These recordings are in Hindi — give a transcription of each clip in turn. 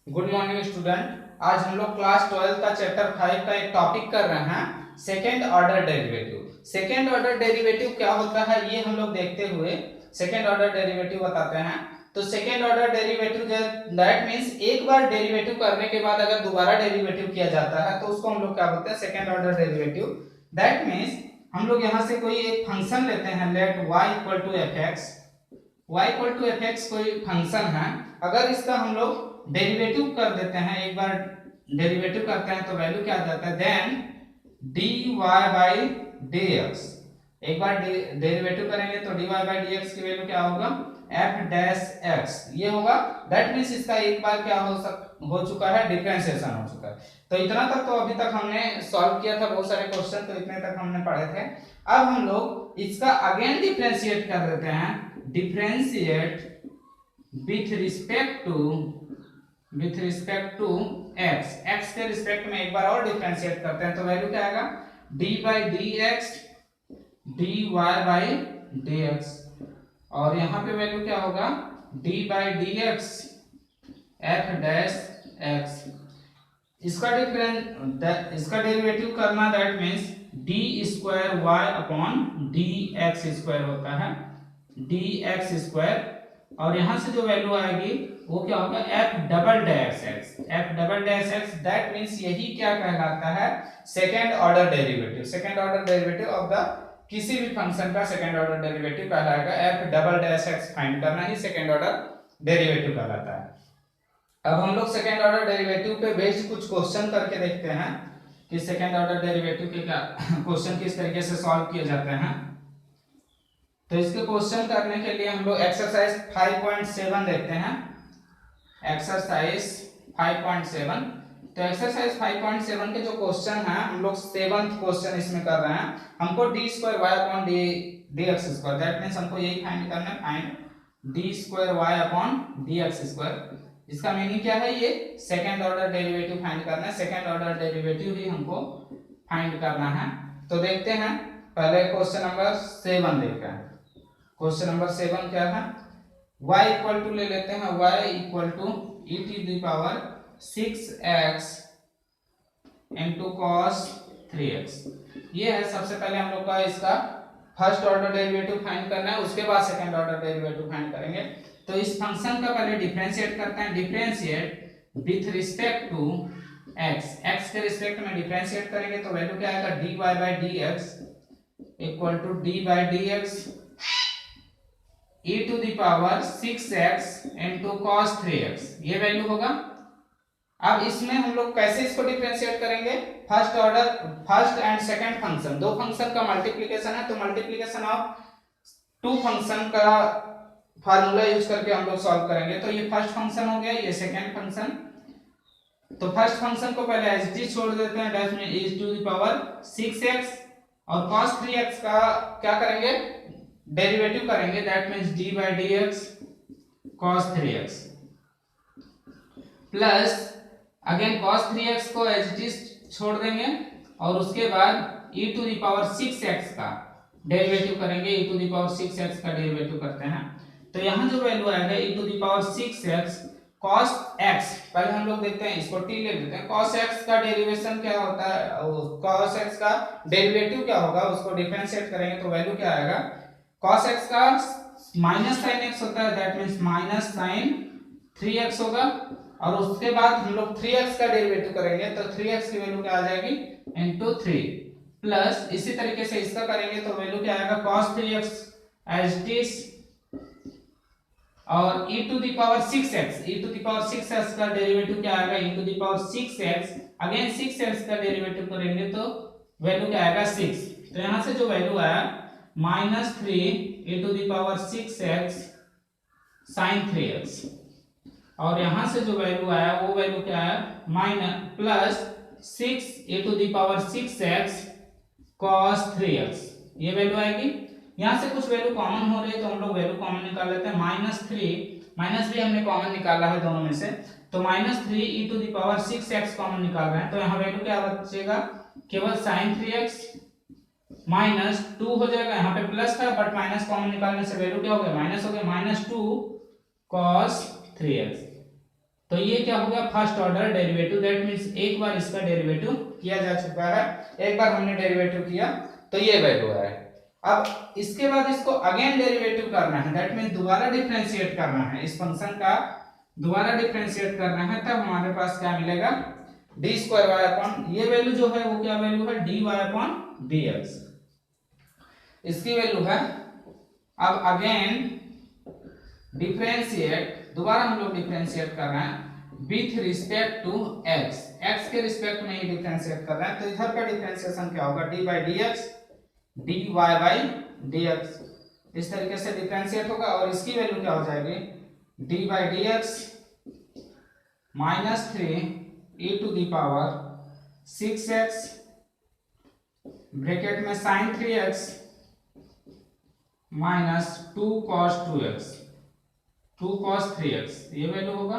Good morning student. आज हम लोग क्लास 12 का चैप्टर 5 का एक टॉपिक कर रहे हैं, second order derivative. Second order derivative क्या होता है ये हम लोग देखते हुए सेकेंड ऑर्डर डेरिवेटिव बताते हैं। तो second order derivative that means एक बार डेरिवेटिव करने के बाद अगर दोबारा डेरिवेटिव किया जाता है तो उसको हम लोग क्या बोलते हैं, second order derivative. That means हम लोग यहाँ से कोई एक फंक्शन लेते हैं, let y equal to f x. y equal to f x कोई फंक्शन है, अगर इसका हम लोग डेरिवेटिव कर देते हैं, एक बार डेरिवेटिव करते हैं तो वैल्यू क्या आ जाता है, देन dy बाई dx। एक बार डेरिवेटिव करेंगे तो dy बाई dx की वैल्यू क्या होगा, f डैश x ये होगा। दैट मींस इसका एक बार क्या हो चुका है, डिफरेंशिएशन हो चुका है। तो इतना तक तो अभी तक हमने सॉल्व किया था, बहुत सारे क्वेश्चन तो इतने तक हमने पढ़े थे। अब हम लोग इसका अगेन डिफरेंशिएट कर देते हैं, differentiate with respect to x के रिस्पेक्ट में एक बार और डिफरेंशिएट करते हैं तो वैल्यू क्या आएगा, d by d x dy by dx। और यहाँ पे वैल्यू क्या होगा, d by d x f dash x। इसका डेरिवेटिव करना, that means d square y upon d x square होता है, डी एक्स स्क्वायर। और यहां से जो वैल्यू आएगी वो क्या होगा, F double dash x, F double dash x. That means यही क्या कहलाता है, second order derivative. Second order derivative of the किसी भी फंक्शन का सेकेंड ऑर्डर डेरिवेटिव कहलाएगा। F double dash x find करना ही सेकेंड ऑर्डर डेरिवेटिव कहलाता है। अब हम लोग सेकेंड ऑर्डर डेरिवेटिव पे बेस्ड कुछ क्वेश्चन करके देखते हैं कि सेकेंड ऑर्डर डेरिवेटिव के क्या क्वेश्चन किस तरीके से सॉल्व किए जाते हैं। तो इसके क्वेश्चन करने के लिए हम लोग एक्सरसाइज 5.7 देखते हैं। एक्सरसाइज 5.7। तो एक्सरसाइज 5.7 के जो क्वेश्चन हैं, हम लोग 7th क्वेश्चन इसमें कर रहे हैं। हमको d square y upon d x square, that means हमको यही फाइंड करना है, find d square y upon d x square. इसका मीनिंग क्या है, ये सेकेंड ऑर्डर डेरिवेटिव फाइंड करना है, सेकेंड ऑर्डर डेरिवेटिव ही हमको फाइंड करना है। तो देखते हैं, पहले क्वेश्चन नंबर 7 देखते हैं। क्वेश्चन नंबर 7 क्या है, y इक्वल टू ले लेते हैं, y equal to e to the power 6x into cos 3x। ये है सबसे पहले हम लोग का इसका फर्स्ट ऑर्डर डेरिवेटिव फाइंड करना है, उसके बाद सेकंड ऑर्डर डेरिवेटिव फाइंड करेंगे। तो इस फंक्शन का पहले डिफरेंशिएट करते हैं, differentiate with respect to x। x के रिस्पेक्ट में डिफरेंशिएट करेंगे तो वैल्यू क्या आएगा, dy by dx equal to d by dx e to the power 6x into cos 3x, ये वैल्यू होगा। अब इसमें हम लोग कैसे इसको डिफरेंशिएट करेंगे, फर्स्ट एंड सेकंड फंक्शन, दो फंक्शन का मल्टीप्लिकेशन है, तो मल्टीप्लिकेशन ऑफ टू फंक्शन का फार्मूला यूज करके हम लोग सॉल्व करेंगे। तो ये फर्स्ट फंक्शन हो गया, ये सेकंड फंक्शन। तो फर्स्ट फंक्शन को पहले एज इट इज छोड़ देते हैं, डैश में e to the power 6x, और cos 3x का क्या करेंगे, डेरिवेटिव करेंगे, that means d by dx cos 3x plus again cos 3x को एज इट इज छोड़ देंगे, और उसके बाद e to the power 6x का डेरिवेटिव करेंगे, e to the power 6x का डेरिवेटिव करते हैं। तो यहाँ जो वैल्यू आएगा e to the power 6x cos x, पहले हम लोग देखते हैं, इसको t ले लेते हैं। cos x का डेरिवेशन क्या होता है, cos x का डेरिवेटिव क्या होगा, उसको डिफरेंशिएट करेंगे तो वैल्यू क्या आएगा, cos x का माइनस साइन x होता है, that means minus sign 3x होगा। और उसके बाद हम लोग 3x का डेरिवेटिव करेंगे तो 3x की वैल्यू क्या आ जाएगी, इनटू 3 प्लस इसी तरीके से इसका करेंगे तो वैल्यू क्या आएगा, cos 3x as it is, और e to the power 6x, e to the power 6x का डेरिवेटिव क्या आएगा, e to the power 6x, again 6x का डेरिवेटिव करेंगे तो वैल्यू क्या आएगा 6। तो यहां से जो वैल्यू आया -3 e to the power 6x sin 3x, और यहां से जो वैल्यू आया वो वैल्यू क्या है, minus plus 6 e to the power 6x cos 3x, ये वैल्यू आएगी। यहां से कुछ वैल्यू कॉमन हो रही है तो हम लोग वैल्यू कॉमन निकाल लेते हैं, -3 हमने कॉमन निकाला है दोनों में से, तो -3 e to the power 6x common निकाल रहे हैं, तो यहाँ वैल्यू क्या बचेगा, केवल sin 3x -2 हो जाएगा, यहाँ पे प्लस था बट माइनस कॉमन निकालने से वैल्यू क्या हो गया, माइनस हो गया, -2 cos 3x। तो ये क्या हो गया, first order derivative, that means एक बार इसका डेरिवेटिव किया जा चुका है, एक बार हमने डेरिवेटिव किया तो ये वैल्यू है। अब इसके बाद इसको अगेन डेरिवेटिव करना है, दैट मींस दोबारा डिफरेंशिएट करना है, इस फंक्शन का दोबारा डिफरेंशिएट करना है, तब हमारे पास क्या मिलेगा, डी स्क्वायर वाई अपॉन, ये वैल्यू जो है वो क्या वैल्यू है, d y upon d x, इसकी वैल्यू है। अब अगेन डिफरेंशिएट, दोबारा हम लोग डिफरेंशिएट कर रहे हैं with respect to x, x के रिस्पेक्ट में ही डिफरेंशिएट कर रहे हैं, तो इधर का डिफरेंशिएशन क्या होगा, d by d x d y by d x, इस तरीके से डिफरेंशिएट होगा। और इसकी वैल्यू क्या हो जाएगी, d by d x minus 3 e to the power 6x bracket में sine 3x minus 2 cos 2x 2 cos 3x, ये वैल्यू होगा।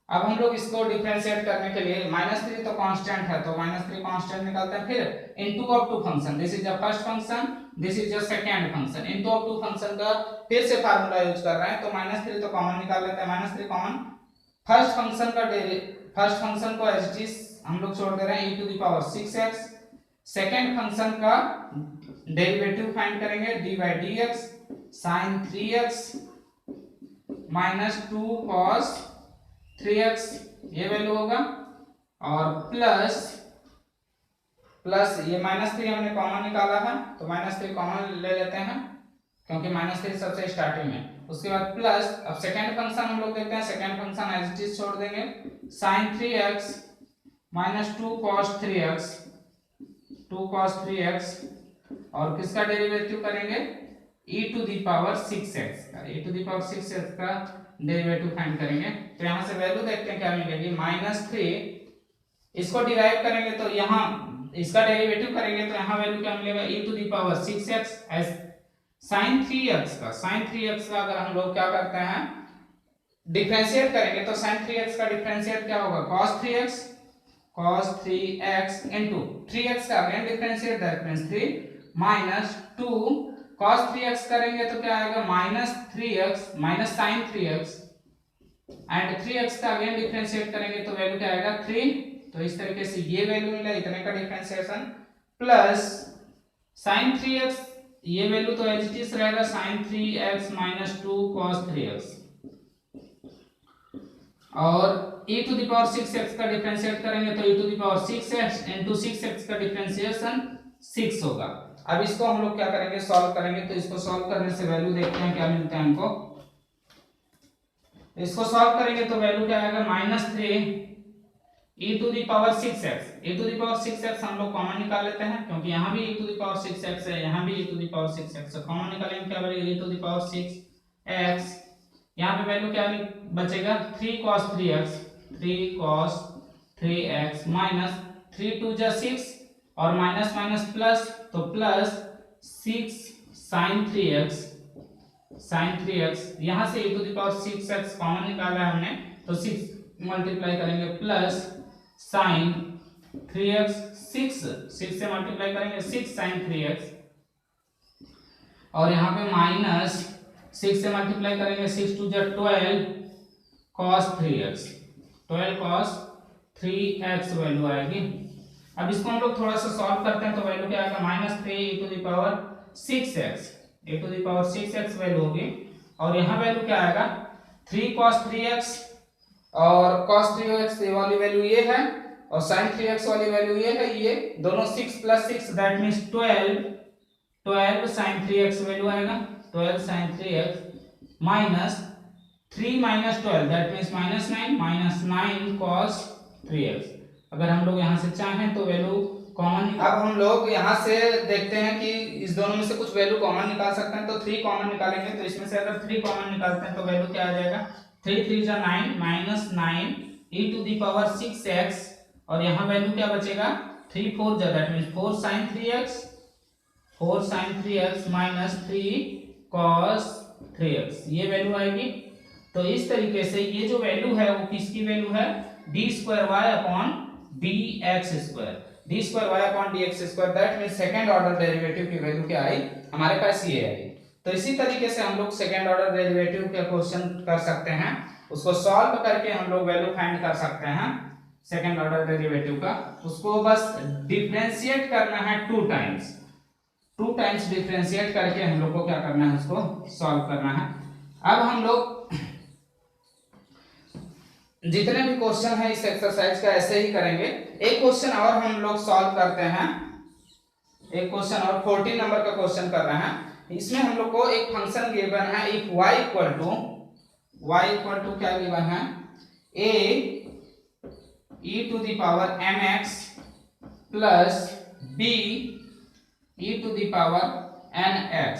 अब हम लोग इसको डिफरेंशिएट करने के लिए -3 तो कांस्टेंट है, तो -3 कांस्टेंट निकालते हैं, फिर into of two function, this is the first function, this is the second function, into of two function का फिर से फार्मूला यूज कर रहे हैं, तो -3 तो कॉमन निकाल लेते हैं, -3 कॉमन, फर्स्ट फंक्शन को एज इट इज हम लोग छोड़ दे रहे हैं, e to the power 6x, second function का डेरिवेटिव फाइंड करेंगे, d by d x sine 3x minus 2 cos 3x, ये वैल्यू होगा, और प्लस ये -3 हमने कॉमन निकाला है, तो -3 कॉमन ले लेते हैं क्योंकि -3 सबसे स्टार्टिंग में, उसके बाद प्लस, अब सेकंड फंक्शन हम लोग देखते हैं, second function as it is छोड़ देंगे, sin 3x minus 2 cos 3x 2 cos 3x, और किसका डेरिवेटिव करेंगे, e to the power 6x का, e to the power 6x का डेरिवेटिव फाइंड करेंगे। तो यहाँ से वैल्यू देखते हैं क्या मिलेगी, -3, इसको डिराइव करेंगे तो यहाँ इसका डेरिवेटिव करेंगे तो यहाँ वैल्यू क्या मिलेगा, e to the power 6x as sin 3x का अगर हम लोग क्या करते हैं डिफरेंशिएट करेंगे तो sin 3x का डिफरेंशिएट क्या होगा, cos 3x इनटू 3x का again differentiate, that means 3 minus 2 cos 3x करेंगे तो क्या आएगा, -3x minus sin 3x, and 3x का अगेन डिफरेंशिएट करेंगे तो वैल्यू क्या आएगा 3, तो इस तरीके से ये वैल्यू मिला, इतने का डिफरेंशिएशन, प्लस sin 3x, ये वैल्यू तो एज इट इज रहेगा sin 3x minus 2 cos 3x, और e to the power 6x का डिफरेंशिएट करेंगे तो e to the power 6x into 6x का डिफरेंशिएशन 6 होगा। अब इसको हम लोग क्या करेंगे, सॉल्व करेंगे, तो इसको सॉल्व करने से वैल्यू देखते हैं क्या मिलता है हमको, इसको सॉल्व करेंगे तो वैल्यू क्या आएगा, -3 e to the power 6x हम लोग कॉमन निकाल लेते हैं क्योंकि यहाँ भी e to the power 6x है, यहाँ भी e to the power 6x है, कॉमन निकालेंगे क्या बचेगा, e to the power 6x, यहाँ पे वैल्यू क्या बचेगा, 3 cos 3x माइनस 3 2 जा 6 और माइनस माइनस प्लस, तो प्लस 6 sin 3x, यहाँ से e to the power 6x common निकाला है हमने, तो 6 मल्टीप्लाई करेंगे प्लस sin 3x, 6 से मल्टीप्लाई करेंगे 6 sin 3x, और यहाँ पे माइनस 6 से मल्टीप्लाई करेंगे 6 2 जा 12 cos 3x, 12 cos 3x value आएगी। अब इसको हम लोग थोड़ा सा सॉल्व करते हैं तो वैल्यू क्या आएगा, -3 e to the power 6x value होगी, और यहाँ वैल्यू क्या आएगा 3 cos 3x, और cos 3x वाली वैल्यू ये है, और sin 3x वाली वैल्यू ये है, ये दोनों 6 + 6 that means 12 sin 3x value आएगा, 12 sin 3x minus 3 - 12 that means -9 cos 3x। अगर हम लोग यहाँ से चाहें तो वैल्यू कॉमन, अब हम लोग यहाँ से देखते हैं कि इस दोनों में से कुछ वैल्यू कॉमन निकाल सकते हैं, तो 3 कॉमन निकालेंगे, तो इसमें से अगर 3 कॉमन निकालते हैं तो वैल्यू क्या आ जाएगा, 3 3 जा 9 -9 e to the power 6x, और यहाँ वैल्यू क्या बचेगा, 3 4 जा that means 4 sin 3x minus 3 cos 3x, ये वैल्यू आएगी। तो इस तरीके से ये जो वैल्यू है वो किसकी वैल्यू है, d2y upon dx square, that means second order derivative की वैल्यू क्या आई, हमारे पास ये आई। तो इसी तरीके से हम लोग सेकंड ऑर्डर डेरिवेटिव के क्वेश्चन कर सकते हैं। उसको सॉल्व करके हम लोग वैल्यू फाइंड कर सकते हैं सेकंड ऑर्डर डेरिवेटिव का। उसको बस डिफरेंशिएट करना है 2 टाइम्स डिफरेंशिएट करके हम लोग को क्या करना है, उसको सॉल्व करना है। अब हम लोग जितने भी क्वेश्चन है इस एक्सरसाइज का ऐसे ही करेंगे। एक क्वेश्चन और हम लोग सॉल्व करते हैं, एक क्वेश्चन और 14 नंबर का क्वेश्चन कर रहे हैं। इसमें हम लोग को एक फंक्शन गिवन है, इफ y इक्वल टू क्या गिवन है, a e to the power mx plus b e to the power nx,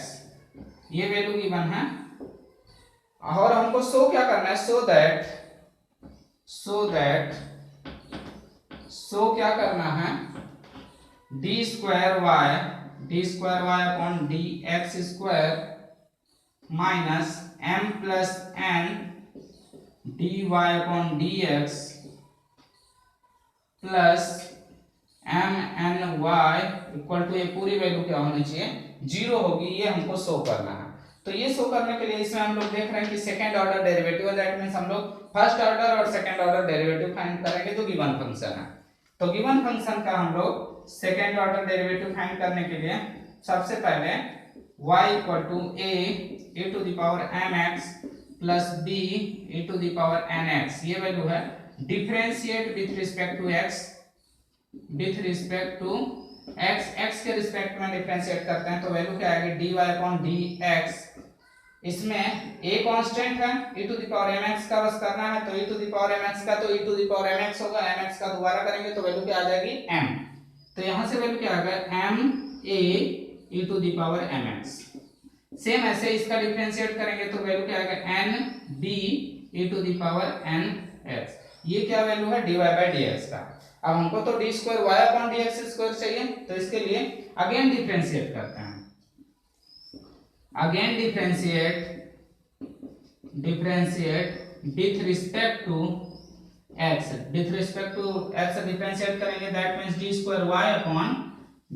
ये वैल्यू गिवन है। और हमको शो क्या करना है, सो क्या करना है, d square y upon d x square minus m plus n dy upon d x plus m n y equal to, ये पूरी वैल्यू क्या होनी चाहिए, 0 होगी। ये हमको शो करना है। तो ये शो करने के लिए इसमें हम लोग देख रहे हैं कि second order derivative, that means हम लोग फर्स्ट ऑर्डर और सेकंड ऑर्डर डेरिवेटिव फाइंड करेंगे जो गिवन फंक्शन है। तो गिवन फंक्शन का हम लोग सेकंड ऑर्डर डेरिवेटिव फाइंड करने के लिए सबसे पहले y equal to a e to the power mx plus b e to the power nx, ये वैल्यू है। Differentiate with respect to x, x के रिस्पेक्ट में डिफरेंशिएट करते हैं तो वैल्यू क्या आएगी, dy अपॉन dx। इसमें a कांस्टेंट है, e to the power mx का बस करना है, तो e to the power mx का तो e to the power mx होगा, mx का दोबारा करेंगे तो वैल्यू क्या आ जाएगी, m। तो यहां से वैल्यू क्या आ गया, m a e to the power mx। Same ऐसे इसका डिफरेंशिएट करेंगे तो वैल्यू क्या आएगा, n b e to the power nx। ये क्या वैल्यू है, dy बाय dx का। अब हमको तो d square y upon dx square चाहिए, तो इसके लिए अगेन डिफरेंशिएट करते हैं। Again differentiate with respect to x, differentiate करेंगे, that means d square y upon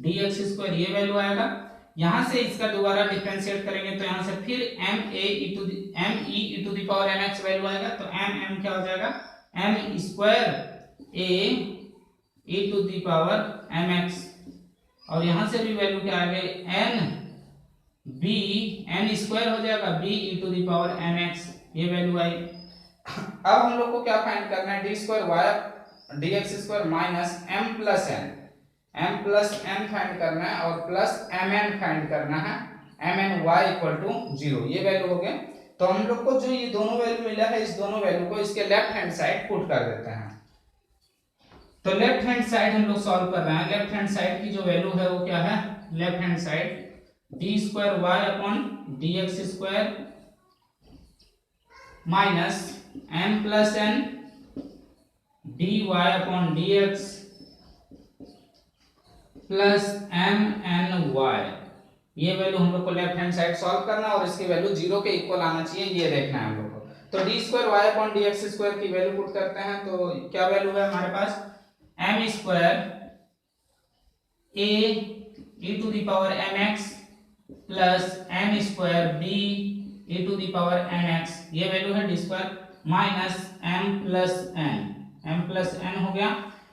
dx square, ये वैल्यू आएगा। यहां से इसका दोबारा डिफरेंशिएट करेंगे तो यहां से फिर m e to the power mx value आएगा, तो m क्या हो जाएगा, m square a e to the power mx, और यहां से भी वैल्यू क्या आ गई, n स्क्वायर हो जाएगा b e to the power mx, ये वैल्यू आई। अब हम लोग को क्या फाइंड करना है, d square y dx square minus m plus n find करना है और प्लस mn फाइंड करना है, mn y इक्वल टू 0, ये वैल्यू हो गया। तो हम लोग को जो ये दोनों वैल्यू मिला है, इस दोनों वैल्यू को इसके लेफ्ट हैंड साइड पुट कर देते हैं। तो लेफ्ट हैंड साइड हम लोग सॉल्व कर रहे हैं। लेफ्ट हैंड साइड की जो वैल्यू है वो क्या है, left hand side D square y upon d x square minus m plus n dy upon d x plus m n y, ये वैल्यू हम लोग को लेफ्ट हैंड साइड सॉल्व करना और इसकी वैल्यू 0 के इक्वल आना चाहिए, ये देखना है हम लोग को। तो d square y upon d x square की वैल्यू पुट करते हैं, तो क्या वैल्यू है हमारे पास, m square a e to the power mx plus m square b e to the power nx, ये वैल्यू है d square minus m plus n हो गया।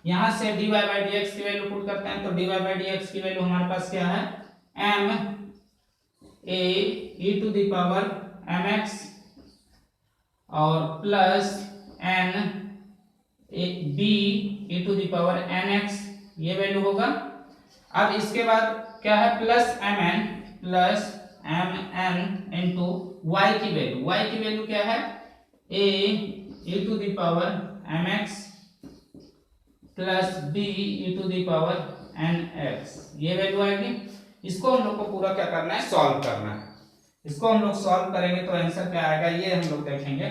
यहां से dy बाय dx की वैल्यू पुट करते हैं, तो dy बाय dx की वैल्यू हमारे पास क्या है, m a e to the power mx और plus n b e to the power nx, ये वैल्यू होगा। अब इसके बाद क्या है, प्लस mn इनटू y की वैल्यू क्या है, a e to the power mx plus b e to the power nx, ये वैल्यू आएगी। इसको हम लोग को पूरा क्या करना है, सॉल्व करना है। इसको हम लोग सॉल्व करेंगे तो आंसर क्या आएगा, ये हम लोग देखेंगे।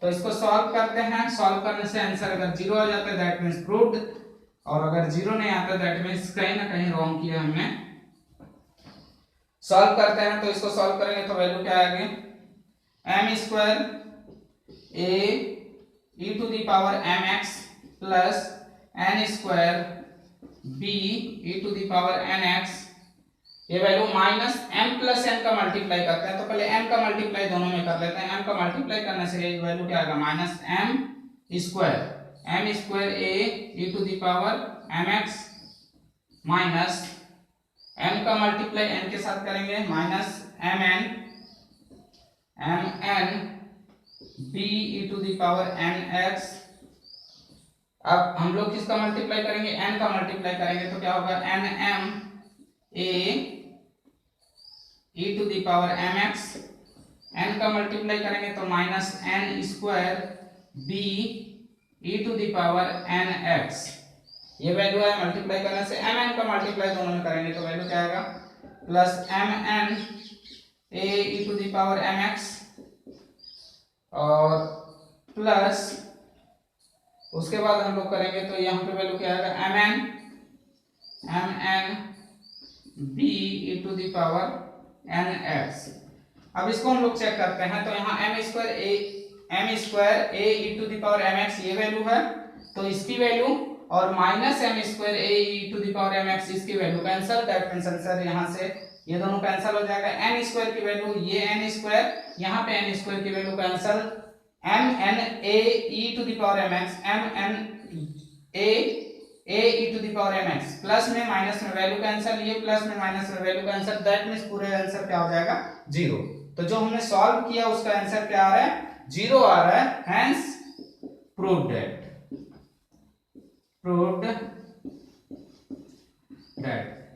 तो इसको सॉल्व करते हैं, सॉल्व करने से आंसर अगर 0 आ जाता है दैट मींस प्रूव्ड, और अगर 0 नहीं आता दैट मींस कहीं ना कहीं रॉन्ग किया हमने। सॉल्व करते हैं, तो इसको सॉल्व करेंगे तो वैल्यू क्या आएगी, m square a e to the power mx plus n square b e to the power nx ये value minus m plus n का मल्टीप्लाई करते हैं, तो पहले एम का मल्टीप्लाई दोनों में कर लेते हैं। एम का मल्टीप्लाई करने से ये वैल्यू क्या आएगा, minus m square a e to the power m x minus m का मल्टीप्लाई एन के साथ करेंगे minus m n b e to the power n x. अब हम लोग किसका मल्टीप्लाई करेंगे, एन का मल्टीप्लाई करेंगे, तो क्या होगा n m a e to the power m x. N का मल्टीप्लाई करेंगे तो minus n square b e to the power n x. ये वैल्यू है मल्टीप्लाई करने से। एम एन का मल्टीप्लाई दोनों में करेंगे तो वैल्यू क्या आएगा, plus m n a e to the power m x और प्लस उसके बाद हम लोग करेंगे तो यहाँ पे वैल्यू क्या आएगा, m n b e to the power n x. अब इसको हम लोग चेक करते हैं, तो यहाँ m square a e to the power m x ये वैल्यू है, तो इसकी वैल्यू और minus m square a e to the power m x इसकी value cancel. That means answer यहाँ से ये दोनों कैंसिल हो जाएगा। एन स्क्वायर की वैल्यू ये एन स्क्वायर, यहाँ पे एन स्क्वायर की value cancel. M n a e to the power m x, m n a e to the power m x, plus में माइनस में वैल्यू कैंसिल, ये प्लस में माइनस में वैल्यू कैंसिल। दैट मींस पूरे आंसर क्या हो जाएगा, 0। तो जो हमने सॉल्व किया उसका आंसर क्या आ रहा है, 0 आ रहा है। Hence proved that.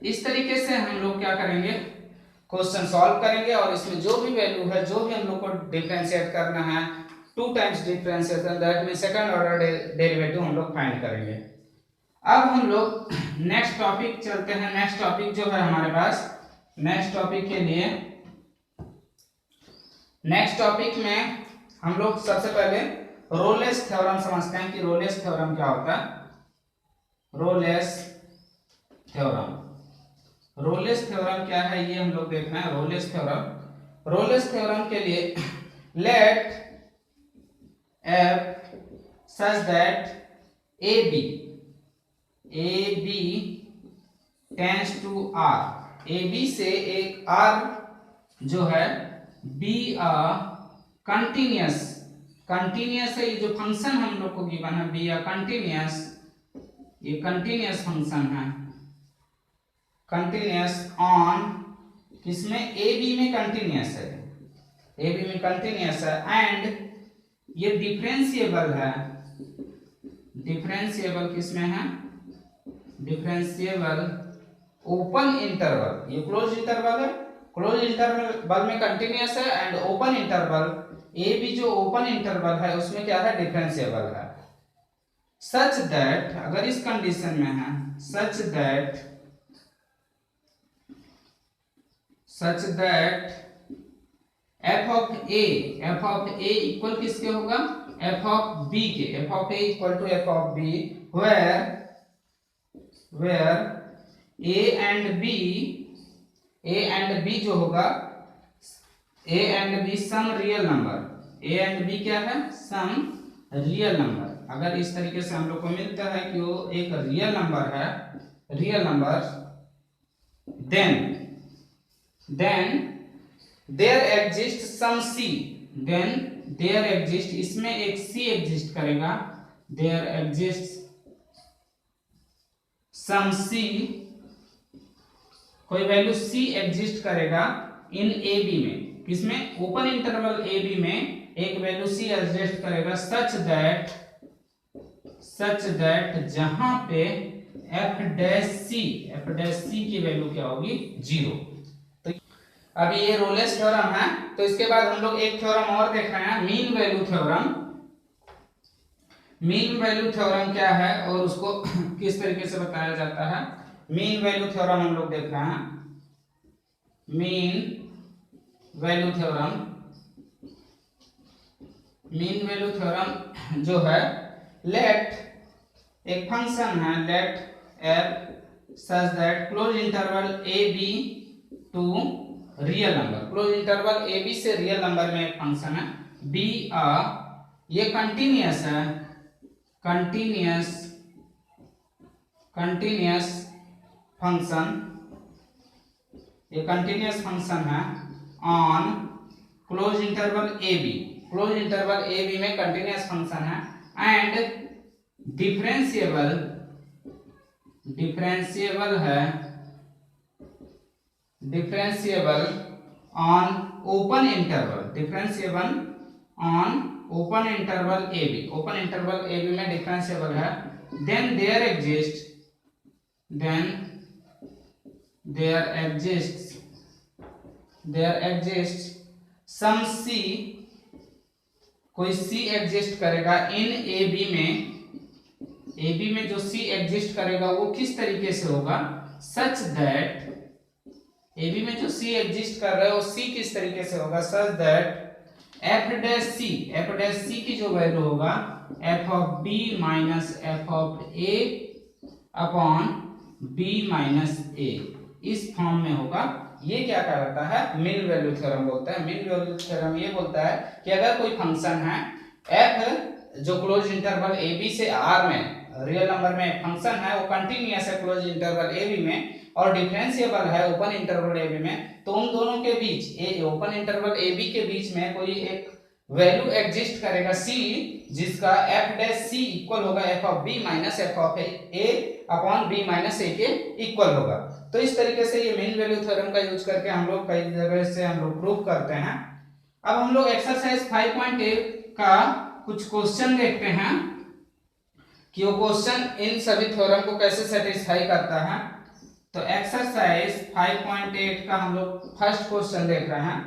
इस तरीके से हम लोग क्या करेंगे, क्वेश्चन सॉल्व करेंगे और इसमें जो भी वैल्यू है, जो भी हम लोग को डिफरेंशिएट करना है, 2 times differentiation, that means second order derivative हम लोग फाइंड करेंगे। अब हम लोग नेक्स्ट टॉपिक चलते हैं। नेक्स्ट टॉपिक जो है हमारे पास, नेक्स्ट टॉपिक के लिए, नेक्स्ट टॉपिक में हम लोग सबसे पहले रोलेस थ्योरम समझते हैं कि रोलेस थ्योरम क्या होता है। रोलेस थ्योरम क्या है ये हम लोग देखना है। रोलेस थ्योरम के लिए let f such that a b tends to r. A b से एक आर जो है बी अ कंटिन्यूअस है। ये जो फंक्शन हम लोग को गिवन है बी अ कंटिन्यूअस, ये कंटिन्यूअस फंक्शन है, कंटिन्यूअस ऑन किसमें, ए बी में कंटिन्यूअस है, ए बी में कंटिन्यूअस है। एंड ये डिफरेंशिएबल है, डिफरेंशिएबल किसमें है, डिफरेंशिएबल ओपन इंटरवल। ये क्लोज इंटरवल है, क्लोज इंटरवल में कंटिन्यूअस है, and open interval a b जो ओपन इंटरवल है उसमें क्या है, डिफरेंशिएबल है। सच दैट, अगर इस कंडीशन में है, such that f of a equal किसके होगा, एफ ऑफ बी के, f of a equal to f of b, where a and b जो होगा, a and b some real number. A and b क्या है, सम रियल नंबर। अगर इस तरीके से हम लोग को मिलता है कि वो एक रियल नंबर है, real number, then there exist some c, then there exist, इसमें एक सी एग्जिस्ट करेगा, देयर एग्जिस्ट सम सी, कोई वैल्यू सी एग्जिस्ट करेगा इन ए बी में, किसमें, ओपन इंटरवल ए बी में एक वैल्यू सी एग्जिस्ट करेगा, सच दैट जहां पे एफ डैश सी की वैल्यू क्या होगी, 0। तो अभी ये रोलेस थ्योरम है, तो इसके बाद हम लोग एक थ्योरम और देख रहे हैं, mean value theorem. Mean value theorem क्या है और उसको किस तरीके से बताया जाता है, मीन वैल्यू थ्योरम हम लोग देख रहे हैं। मीन वैल्यू थ्योरम जो है, लेट एक फंक्शन है, let f such that close interval a b to real number, close interval a b से रियल नंबर में एक फंक्शन है बी अ, ये कंटिन्यूअस है, कंटिन्यूअस फंक्शन, ये कंटिन्यूअस फंक्शन है on close interval a b, close interval a b में कंटिन्यूअस फंक्शन है and differentiable on open interval, differentiable on open interval a b, open interval a b में डिफरेंशिएबल है, then there exists some c, कोई c एग्जिस्ट करेगा इन ए बी में जो c एग्जिस्ट करेगा वो किस तरीके से होगा, सच दैट ए बी में जो c एग्जिस्ट कर रहा है वो c किस तरीके से होगा, such that f dash c की जो वैल्यू होगा f of b minus f of a upon b minus a इस फॉर्म में होगा। ये क्या कहता है, मीन वैल्यू थ्योरम बोलता है। मीन वैल्यू थ्योरम ये बोलता है कि अगर कोई फंक्शन है f जो क्लोज इंटरवल a b से r में रियल नंबर में फंक्शन है वो कंटिन्यूअस है क्लोज इंटरवल a b में और डिफरेंशिएबल है ओपन इंटरवल a b में, तो उन दोनों के बीच ओपन इंटरवल a b के बीच में कोई एक वैल्यू एग्जिस्ट करेगा c जिसका f डैश c इक्वल होगा f of b minus f of a upon b minus a के इक्वल होगा। तो इस तरीके से ये मीन वैल्यू थ्योरम का यूज करके हम लोग कई जगह से हम लोग प्रूव करते हैं। अब हम लोग एक्सरसाइज 5.8 का कुछ क्वेश्चन देखते हैं कि वो क्वेश्चन इन सभी थ्योरम को कैसे सेटिस्फाई करता है। तो एक्सरसाइज 5.8 का हम लोग फर्स्ट क्वेश्चन देख रहे हैं।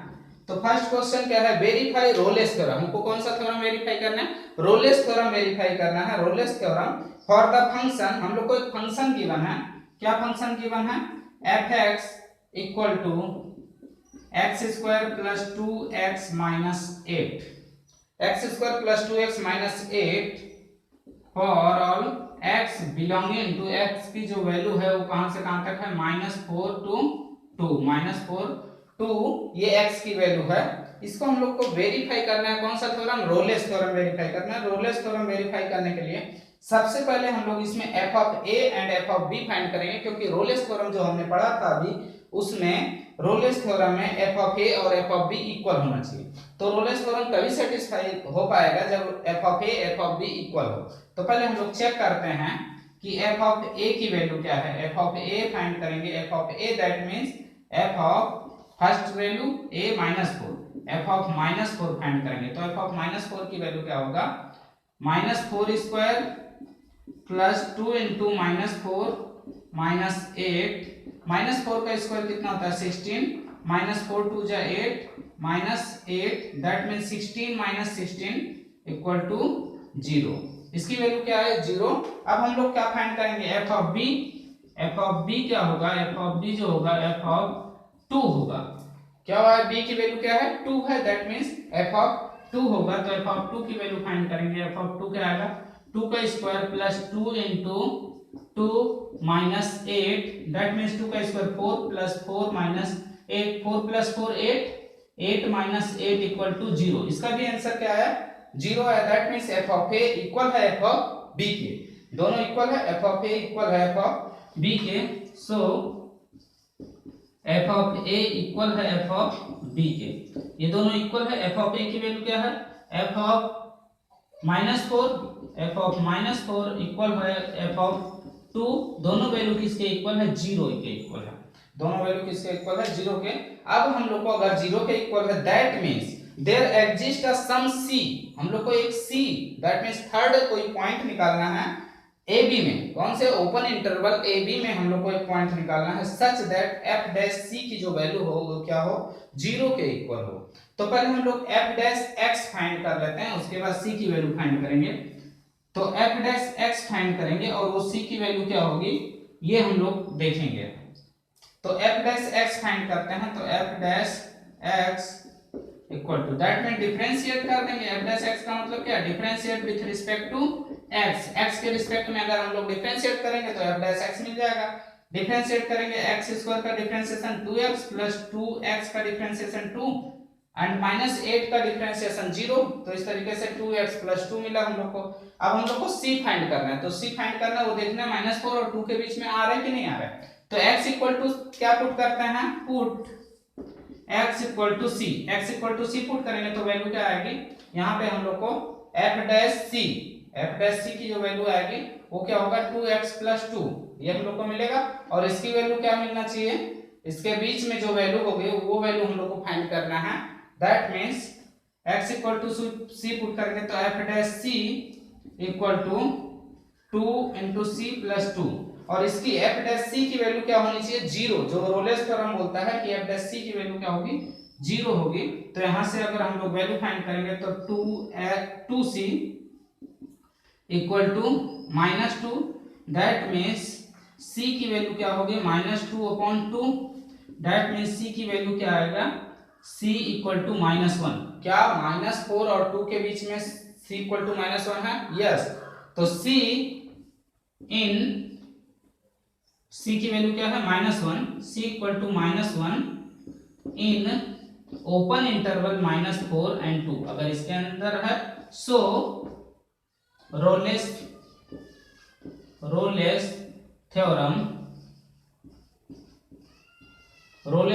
तो फर्स्ट क्वेश्चन क्या है, वेरीफाई रोलेस थ्योरम। हमको कौन सा थ्योरम वेरीफाई करना है, रोलेस थ्योरम वेरीफाई करना है। Rolle's theorem for the function, हम लोग को एक फंक्शन गिवन है। क्या फंक्शन गिवन है, f(x) equal to x square plus 2x minus 8, x square plus 2x minus 8 for all x belonging to x की जो वैल्यू है वो कहां से कहां तक है, -4 to 2, -4 2 ये x की वैल्यू है। इसको हम लोग को वेरीफाई करना है। कौन सा थ्योरम, रोलेस थ्योरम वेरीफाई करना है। रोलेस थ्योरम वेरीफाई करने के लिए सबसे पहले हम लोग इसमें f of a and f of b find करेंगे, क्योंकि रोलेस थ्योरम जो हमने पढ़ा था अभी उसमें रोलेस थ्योरम में f ऑफ a और f ऑफ b इक्वल होना चाहिए। तो रोलेस थ्योरम तभी सेटिस्फाई हो पाएगा जब f of a f of b equal हो। तो पहले हम लोग चेक करते हैं कि f ऑफ a की वैल्यू क्या है। f ऑफ a फाइंड करेंगे, f of a that means f of first value a -4, f of -4 find करेंगे। तो f ऑफ -4 की वैल्यू क्या होगा, -4 स्क्वायर प्लस 2 इंटू -4 माइनस 8, -4 का स्क्वायर कितना होता है 16, -4 2 जा 8 -8 that mean 16 minus 16 equal to 0। इसकी वैल्यू क्या है 0। अब हम लोग क्या फाइंड करेंगे, f of b। f of b क्या होगा, f ऑफ b जो होगा f ऑफ 2 होगा। क्या हुआ, b की वैल्यू क्या है 2 है, दैट मींस f ऑफ 2 होगा। तो f ऑफ 2 की वैल्यू फाइंड करेंगे। f ऑफ 2 क्या आएगा, 2 का square plus 2 into 2 minus 8 that means 2 का square 4 plus 4 minus 8, 4 plus 4 8, 8 minus 8 equal to 0। इसका भी आंसर क्या है 0 है, that means f of a equal है f ऑफ b के। दोनों इक्वल है, f ऑफ a इक्वल है f ऑफ b के। सो f ऑफ a इक्वल है f ऑफ b के, ये दोनों इक्वल है। f ऑफ a की वैल्यू क्या है, f of -4, f of -4 equal है f ऑफ 2। दोनों वैल्यू किसके इक्वल है, 0 के इक्वल है। दोनों वैल्यू किसके इक्वल है, 0 के। अब हम लोग को अगर 0 के इक्वल है that means there exist a some c, हम लोग को एक c दैट मींस थर्ड कोई पॉइंट निकालना है ए बी में। कौन से, ओपन इंटरवल ए बी में हम लोग को एक पॉइंट निकालना है such that f dash c की जो वैल्यू हो वो क्या हो, 0 के इक्वल हो। तो पहले हम लोग f डैश x फाइंड कर लेते हैं, उसके बाद c की वैल्यू फाइंड करेंगे। तो f डैश x फाइंड करेंगे और वो c की वैल्यू क्या होगी ये हम लोग देखेंगे। तो f डैश x फाइंड करते हैं। तो f dash x equal to that में डिफरेंशिएट कर देंगे। f डैश x का मतलब क्या, differentiate with respect to x। x के रिस्पेक्ट में अगर हम लोग डिफरेंशिएट करेंगे तो f डैश x मिल जाएगा। डिफरेंशिएट करेंगे x स्क्वायर का डिफरेंशिएशन 2x प्लस 2x का डिफरेंशिएशन 2 एंड -8 का डिफरेंशिएशन 0। तो इस तरीके से 2x प्लस 2 मिला हम लोग को। अब हम लोग को c फाइंड करना है। तो c फाइंड करना है वो देखना है -4 और 2 के बीच में आ रहा है कि नहीं आ रहा है। तो x इक्वल टू क्या पुट करते हैं, put x equal to c, x equal to c put करेंगे तो वैल्यू क्या आएगी, यहाँ पे हम लोग को f डैश सी की जो वैल्यू आएगी वो क्या होगा 2x प्लस 2, ये हम लोग को मिलेगा। और इसकी वैल्यू क्या मिलना चाहिए, इसके बीच में जो वैल्यू होगी वो वैल्यू हम लोग को फाइंड करना है। That means x equal to c put करेंगे तो f dash c equal to 2 into c plus 2, और इसकी f डैश सी की वैल्यू क्या होनी चाहिए, जीरो। जो रोलेस थ्योरम बोलता है कि f डैश सी की वैल्यू क्या होगी, जीरो होगी। तो यहां से अगर हम लोग वैल्यू फाइंड करेंगे तो 2c equal to -2, that means c की वैल्यू क्या होगी -2/2, दैट मीन्स c की वैल्यू क्या आएगा, c इक्वल टू -1। क्या -4 और 2 के बीच में c इक्वल टू -1 है, यस। तो c की वैल्यू क्या है -1, c equal to -1 in open interval -4 and 2, अगर इसके अंदर है so Rolle's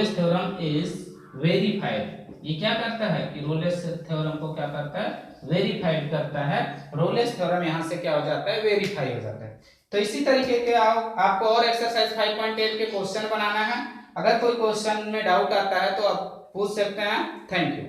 theorem is verified. ये क्या करता है कि रोलेस थ्योरम को क्या करता है, वेरीफाइड करता है। रोलेस थ्योरम यहां से क्या हो जाता है, वेरीफाई हो जाता है। तो इसी तरीके के आपको और एक्सरसाइज 5.8 के क्वेश्चन बनाना है। अगर कोई क्वेश्चन में डाउट आता है तो आप पूछ सकते हैं। Thank you.